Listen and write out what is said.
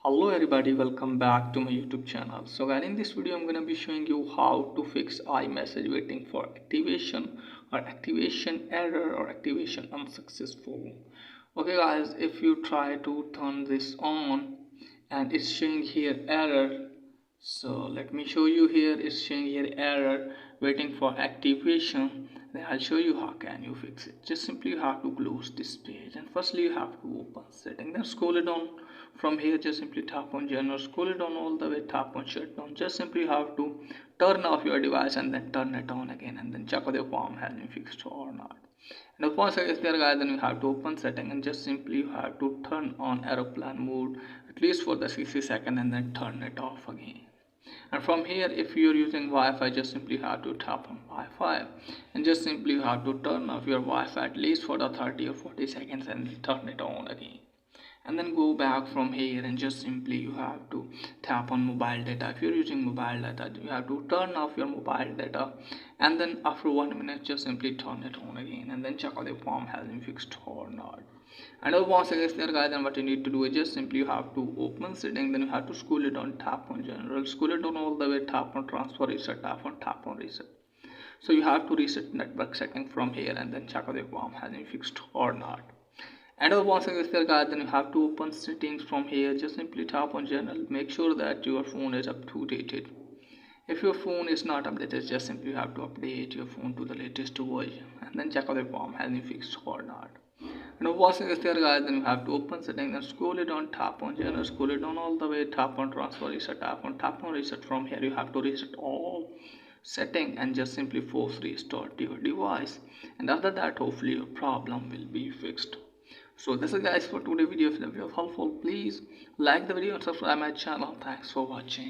Hello everybody, welcome back to my YouTube channel. So guys, in this video I'm gonna be showing you how to fix iMessage waiting for activation or activation error or activation unsuccessful. Okay guys, if you try to turn this on and it's showing here error, so let me show you. Here it's showing here error waiting for activation. Then I'll show you how can you fix it. Just simply you have to close this page, and firstly you have to open setting, then scroll it down. From here just simply tap on general, scroll it down all the way, tap on shutdown. Just simply you have to turn off your device and then turn it on again, and then check whether your form has been fixed or not. And once it is there guys, then you have to open setting and just simply you have to turn on aeroplane mode at least for the 60 seconds and then turn it off again. And from here if you're using Wi-Fi, just simply have to tap on Wi-Fi and just simply you have to turn off your Wi-Fi at least for the 30 or 40 seconds and turn it on again. And then go back from here and just simply you have to tap on mobile data. If you're using mobile data, you have to turn off your mobile data, and then after 1 minute just simply turn it on again and then check out the form has been fixed or not. And once it is there guys, then what you need to do is just simply you have to open setting, then you have to scroll it down, tap on general, scroll it down all the way, tap on transfer reset, tap on reset. So you have to reset network setting from here and then check out the form has been fixed or not. And once it is there guys, then you have to open settings from here. Just simply tap on general, make sure that your phone is up to date. If your phone is not updated, just simply you have to update your phone to the latest version and then check out the form has been fixed or not. And once it is there guys, then you have to open settings and scroll it down, tap on general, scroll it down all the way, tap on transfer reset, tap on reset. From here you have to reset all setting and just simply force restart your device, and after that hopefully your problem will be fixed. So this is guys for today's video. If the video is helpful, please like the video and subscribe my channel. Thanks for watching.